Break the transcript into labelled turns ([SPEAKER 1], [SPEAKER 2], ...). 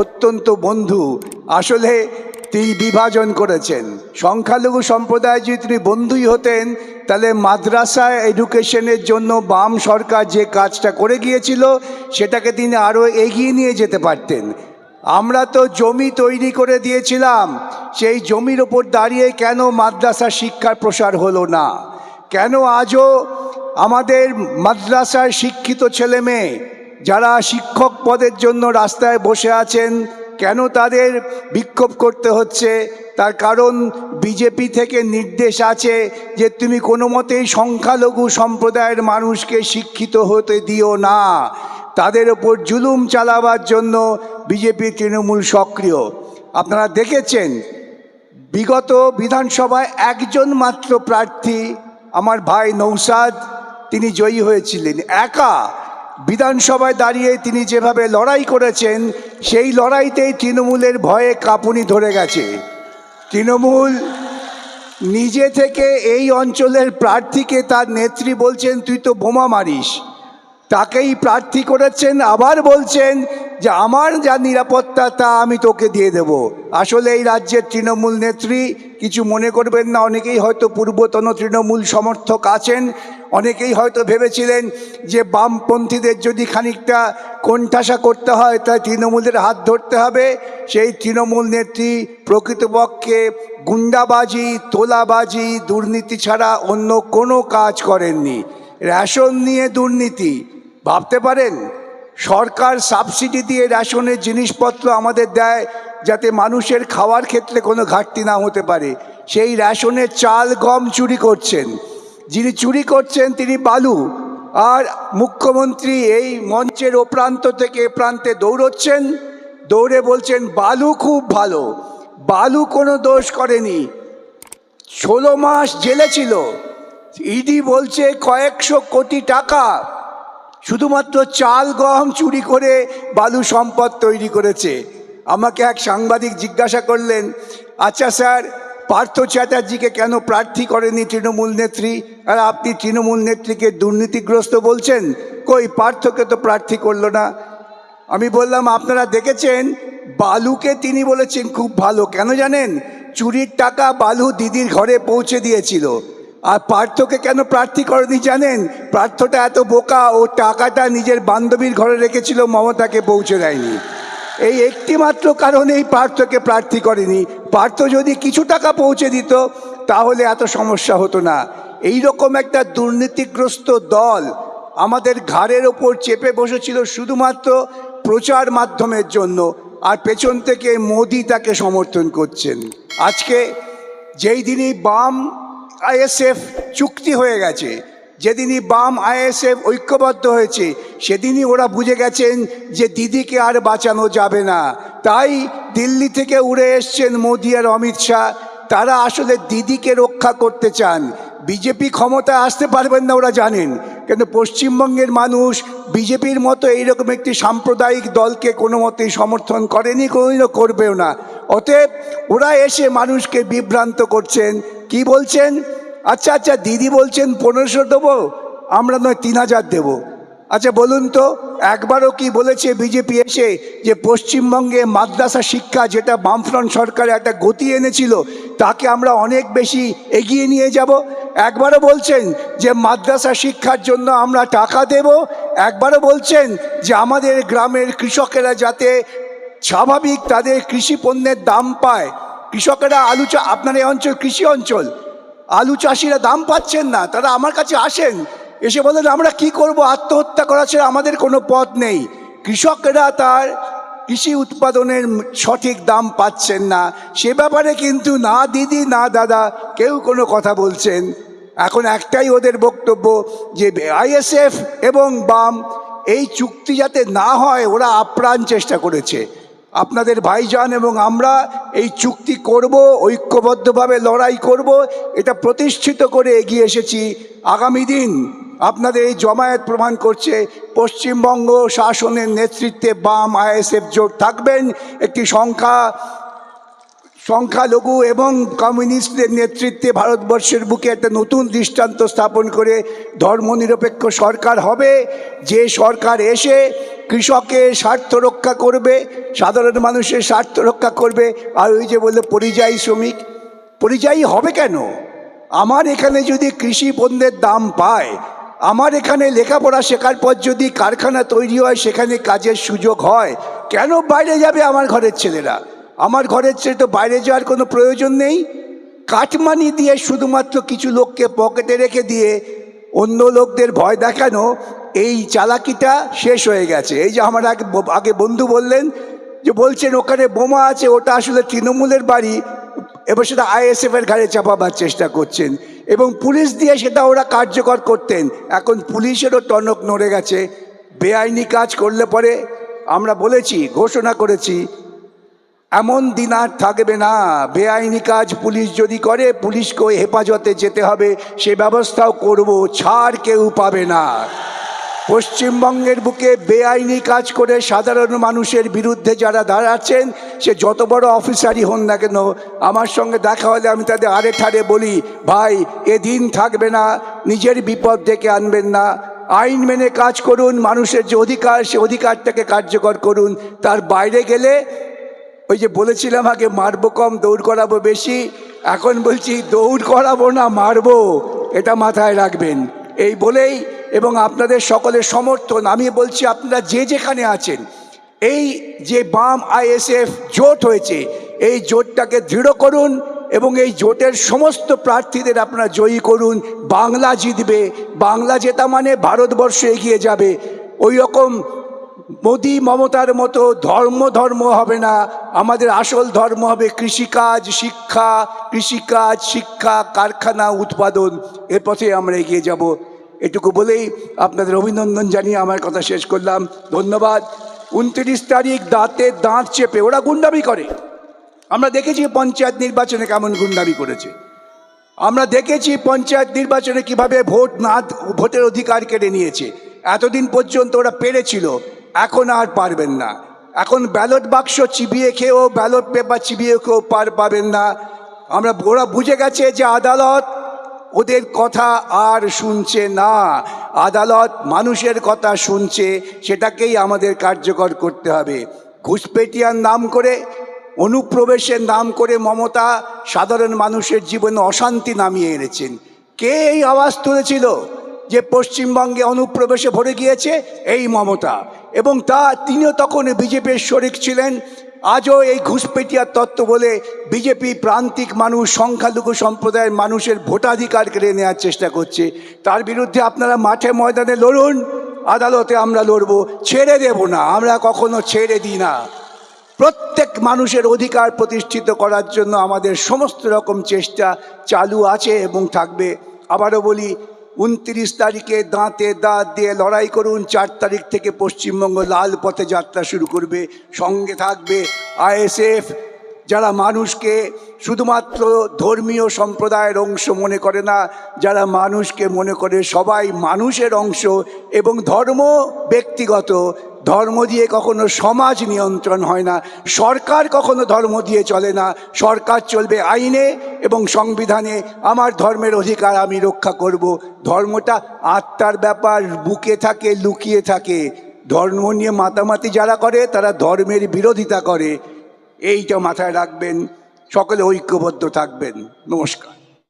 [SPEAKER 1] অত্যন্ত বন্ধু। আসলে তিনি বিভাজন করেছেন। সংখ্যালঘু সম্প্রদায় যদি তিনি বন্ধুই হতেন, তাহলে মাদ্রাসা এডুকেশনের জন্য বাম সরকার যে কাজটা করে গিয়েছিল সেটাকে তিনি আরও এগিয়ে নিয়ে যেতে পারতেন। আমরা তো জমি তৈরি করে দিয়েছিলাম, সেই জমির ওপর দাঁড়িয়ে কেন মাদ্রাসা শিক্ষার প্রসার হলো না? কেন আজও আমাদের মাদ্রাসার শিক্ষিত ছেলে মেয়ে যারা শিক্ষক পদের জন্য রাস্তায় বসে আছেন, কেন তাদের বিক্ষোভ করতে হচ্ছে? তার কারণ বিজেপি থেকে নির্দেশ আছে যে তুমি কোনো মতেই সংখ্যালঘু সম্প্রদায়ের মানুষকে শিক্ষিত হতে দিও না। তাদের ওপর জুলুম চালাবার জন্য বিজেপি তৃণমূল সক্রিয়। আপনারা দেখেছেন বিগত বিধানসভায় একজন মাত্র প্রার্থী আমার ভাই নৌসাদ, তিনি জয়ী হয়েছিলেন। একা বিধানসভায় দাঁড়িয়ে তিনি যেভাবে লড়াই করেছেন, সেই লড়াইতেই তৃণমূলের ভয়ে কাঁপুনি ধরে গেছে। তৃণমূল নিজে থেকে এই অঞ্চলের প্রার্থীকে তার নেত্রী বলছেন তুই তো বোমা মারিস, তাকেই প্রার্থী করেছেন। আবার বলছেন যে আমার যা নিরাপত্তা তা আমি তোকে দিয়ে দেব। আসলে এই রাজ্যের তৃণমূল নেত্রী, কিছু মনে করবেন না, অনেকেই হয়তো পূর্বতন তৃণমূল সমর্থক আছেন, অনেকেই হয়তো ভেবেছিলেন যে বামপন্থীদের যদি খানিকটা কোণঠাসা করতে হয় তাই তৃণমূলের হাত ধরতে হবে। সেই তৃণমূল নেত্রী প্রকৃতপক্ষে গুন্ডাবাজি, তোলাবাজি, দুর্নীতি ছাড়া অন্য কোনো কাজ করেননি। রেশন নিয়ে দুর্নীতি, ভাবতে পারেন সরকার সাবসিডি দিয়ে রেশনের জিনিসপত্র আমাদের দেয় যাতে মানুষের খাওয়ার ক্ষেত্রে কোনো ঘাটতি না হতে পারে। সেই রেশনের চাল গম চুরি করছেন। যিনি চুরি করছেন তিনি বালু। আর মুখ্যমন্ত্রী এই মঞ্চের ও প্রান্ত থেকে এ প্রান্তে দৌড়চ্ছেন, দৌড়ে বলছেন বালু খুব ভালো। বালু কোনো দোষ করেনি, 16 মাস জেলে ছিল। ইডি বলছে কয়েকশো কোটি টাকা শুধুমাত্র চাল গম চুরি করে বালু সম্পদ তৈরি করেছে। আমাকে এক সাংবাদিক জিজ্ঞাসা করলেন, আচ্ছা স্যার, পার্থ চ্যাটার্জিকে কেন প্রার্থী করেনি তৃণমূল নেত্রী, আর আপনি তৃণমূল নেত্রীকে দুর্নীতিগ্রস্ত বলছেন? কই, পার্থকে তো প্রার্থী করলো না। আমি বললাম আপনারা দেখেছেন বালুকে তিনি বলেছেন খুব ভালো, কেন জানেন? চুরির টাকা বালু দিদির ঘরে পৌঁছে দিয়েছিল। আর পার্থকে কেন প্রার্থী করেনি জানেন? পার্থটা এত বোকা, ও টাকাটা নিজের বান্ধবীর ঘরে রেখেছিল, মমতাকে পৌঁছে দেয়নি। এই একটি মাত্র কারণেই পার্থকে প্রার্থী করেনি। পার্থ যদি কিছু টাকা পৌঁছে দিত তাহলে এত সমস্যা হতো না। এই রকম একটা দুর্নীতিগ্রস্ত দল আমাদের ঘাড়ের ওপর চেপে বসেছিল শুধুমাত্র প্রচার মাধ্যমের জন্য, আর পেছন থেকে মোদি তাকে সমর্থন করছেন। আজকে যেই দিনই বাম আইএসএফ চুক্তি হয়ে গেছে, যেদিনই বাম আইএসএফ ঐক্যবদ্ধ হয়েছে, সেদিনই ওরা বুঝে গেছেন যে দিদিকে আর বাঁচানো যাবে না। তাই দিল্লি থেকে উড়ে এসছেন মোদি আর অমিত শাহ। তারা আসলে দিদিকে রক্ষা করতে চান। বিজেপি ক্ষমতায় আসতে পারবেন না ওরা জানেন, কিন্তু পশ্চিমবঙ্গের মানুষ বিজেপির মতো এইরকম একটি সাম্প্রদায়িক দলকে কোনো মতেই সমর্থন করেনি, কোনোদিনও করবেও না। অতএব ওরা এসে মানুষকে বিভ্রান্ত করছেন। কি বলছেন? আচ্ছা আচ্ছা, দিদি বলছেন 1500 দেবো, আমরা নয় 3000 দেবো। আচ্ছা বলুন তো, একবারও কি বলেছে বিজেপি এসে যে পশ্চিমবঙ্গে মাদ্রাসা শিক্ষা, যেটা বামফ্রন্ট সরকার একটা গতি এনেছিল, তাকে আমরা অনেক বেশি এগিয়ে নিয়ে যাব? একবারও বলছেন যে মাদ্রাসা শিক্ষার জন্য আমরা টাকা দেব? একবারও বলছেন যে আমাদের গ্রামের কৃষকেরা যাতে স্বাভাবিক তাদের কৃষি পণ্যের দাম পায়? কৃষকেরা আপনার এই অঞ্চল কৃষি অঞ্চল, আলু চাষিরা দাম পাচ্ছেন না, তারা আমার কাছে আসেন, এসে বলেন আমরা কি করব, আত্মহত্যা করা ছাড়া আমাদের কোনো পথ নেই। কৃষকেরা তার কৃষি উৎপাদনের সঠিক দাম পাচ্ছেন না, সে ব্যাপারে কিন্তু না দিদি না দাদা কেউ কোনো কথা বলছেন। এখন একটাই ওদের বক্তব্য যে আইএসএফ এবং বাম এই চুক্তি যাতে না হয় ওরা আপ্রাণ চেষ্টা করেছে। আপনাদের ভাইজান এবং আমরা এই চুক্তি করব, ঐক্যবদ্ধভাবে লড়াই করব, এটা প্রতিষ্ঠিত করে এগিয়ে এসেছি। আগামী দিন আপনাদের এই জমায়েত প্রমাণ করছে পশ্চিমবঙ্গ শাসনের নেতৃত্বে বাম আইএসএফ জোট থাকবেন। একটি সংখ্যালঘু এবং কমিউনিস্টদের নেতৃত্বে ভারতবর্ষের বুকে একটা নতুন দৃষ্টান্ত স্থাপন করে ধর্মনিরপেক্ষ সরকার হবে, যে সরকার এসে কৃষকের স্বার্থ রক্ষা করবে, সাধারণ মানুষের স্বার্থ রক্ষা করবে। আর ওই যে বললে পরিযায়ী শ্রমিক, পরিযায়ী হবে কেন? আমার এখানে যদি কৃষি পণ্যের দাম পায়, আমার এখানে লেখাপড়া শেখার পর যদি কারখানা তৈরি হয়, সেখানে কাজের সুযোগ হয়, কেন বাইরে যাবে আমার ঘরের ছেলেরা? আমার ঘরের ছেলে তো বাইরে যাওয়ার কোনো প্রয়োজন নেই। কাটমানি দিয়ে শুধুমাত্র কিছু লোককে পকেটে রেখে দিয়ে অন্য লোকদের ভয় দেখানো, এই চালাকিটা শেষ হয়ে গেছে। এই যে আমার আগে বন্ধু বললেন যে বলছেন ওখানে বোমা আছে, ওটা আসলে তৃণমূলের বাড়ি, এবার সেটা আইএসএফ এর ঘাড়ে চাপাবার চেষ্টা করছেন, এবং পুলিশ দিয়ে সেটা ওরা কার্যকর করতেন। এখন পুলিশেরও টনক নড়ে গেছে। বেআইনি কাজ করলে পরে আমরা বলেছি, ঘোষণা করেছি, এমন দিন আর থাকবে না। বেআইনি কাজ পুলিশ যদি করে, পুলিশকে হেফাজতে যেতে হবে, সে ব্যবস্থাও করব, ছাড় কেউ পাবে না। পশ্চিমবঙ্গের বুকে বেআইনি কাজ করে সাধারণ মানুষের বিরুদ্ধে যারা দাঁড়াচ্ছেন, সে যত বড় অফিসারই হন না কেন, আমার সঙ্গে দেখা হলে আমি তাদের আড়ে ঠাড়ে বলি, ভাই এ দিন থাকবে না, নিজের বিপদ ডেকে আনবেন না, আইন মেনে কাজ করুন, মানুষের যে অধিকার সে অধিকারটাকে কার্যকর করুন। তার বাইরে গেলে ওই যে বলেছিলাম আগে মারবো কম দৌড় করাবো বেশি, এখন বলছি দৌড় করাবো না, মারবো, এটা মাথায় রাখবেন। এই বলেই এবং আপনাদের সকলের সমর্থন, আমি বলছি আপনারা যে যেখানে আছেন, এই যে বাম আইএসএফ জোট হয়েছে, এই জোটটাকে দৃঢ় করুন এবং এই জোটের সমস্ত প্রার্থীদের আপনারা জয়ী করুন। বাংলা জিতবে, বাংলা জেতা মানে ভারতবর্ষ এগিয়ে যাবে। ওই রকম মোদি মমতার মতো ধর্ম হবে না, আমাদের আসল ধর্ম হবে কৃষিকাজ, শিক্ষা, কৃষিকাজ, শিক্ষা, কারখানা, উৎপাদন। এর পথে আমরা এগিয়ে যাব। এটুকু বলেই আপনাদের অভিনন্দন জানিয়ে আমার কথা শেষ করলাম। ধন্যবাদ। 29 তারিখ দাঁতে দাঁত চেপে ওরা গুন্ডামি করে। আমরা দেখেছি পঞ্চায়েত নির্বাচনে কেমন গুন্ডামি করেছে, আমরা দেখেছি পঞ্চায়েত নির্বাচনে কিভাবে ভোটের অধিকার কেড়ে নিয়েছে। এতদিন পর্যন্ত ওরা পেরেছিল, এখন আর পারবেন না। এখন ব্যালট বাক্স চিবিয়ে খেয়েও, ব্যালট পেপার চিবিয়ে খেয়েও পার পাবেন না। ওরা বুঝে গেছে যে আদালত ওদের কথা আর শুনছে না, আদালত মানুষের কথা শুনছে, সেটাকেই আমাদের কার্যকর করতে হবে। ঘুষপেটিয়ার নাম করে, অনুপ্রবেশের নাম করে মমতা সাধারণ মানুষের জীবনে অশান্তি নামিয়ে এনেছেন। কে এই আওয়াজ তুলেছিল যে পশ্চিমবঙ্গে অনুপ্রবেশে ভরে গিয়েছে? এই মমতা। এবং তিনিও তখন বিজেপির শরিক ছিলেন। আজও এই ঘুষপেটিয়ার তত্ত্ব বলে বিজেপি প্রান্তিক মানুষ, সংখ্যালঘু সম্প্রদায়ের মানুষের ভোটাধিকার কেড়ে নেওয়ার চেষ্টা করছে। তার বিরুদ্ধে আপনারা মাঠে ময়দানে লড়ুন, আদালতে আমরা লড়ব, ছেড়ে দেব না, আমরা কখনো ছেড়ে দিই না। প্রত্যেক মানুষের অধিকার প্রতিষ্ঠিত করার জন্য আমাদের সমস্ত রকম চেষ্টা চালু আছে এবং থাকবে। আবারও বলি, 29 তারিখে দাঁতে দাঁত দিয়ে লড়াই করুন। 4 তারিখ থেকে পশ্চিমবঙ্গ লাল পথে যাত্রা শুরু করবে। সঙ্গে থাকবে আইএসএফ, যারা মানুষকে শুধুমাত্র ধর্মীয় সম্প্রদায়ের অংশ মনে করে না, যারা মানুষকে মনে করে সবাই মানুষের অংশ। এবং ধর্ম ব্যক্তিগত, ধর্ম দিয়ে কখনো সমাজ নিয়ন্ত্রণ হয় না, সরকার কখনো ধর্ম দিয়ে চলে না, সরকার চলবে আইনে এবং সংবিধানে। আমার ধর্মের অধিকার আমি রক্ষা করব। ধর্মটা আত্মার ব্যাপার, বুকে থাকে, লুকিয়ে থাকে। ধর্ম নিয়ে মাতামাতি যারা করে তারা ধর্মের বিরোধিতা করে। এইটা মাথায় রাখবেন, সকলে ঐক্যবদ্ধ থাকবেন। নমস্কার।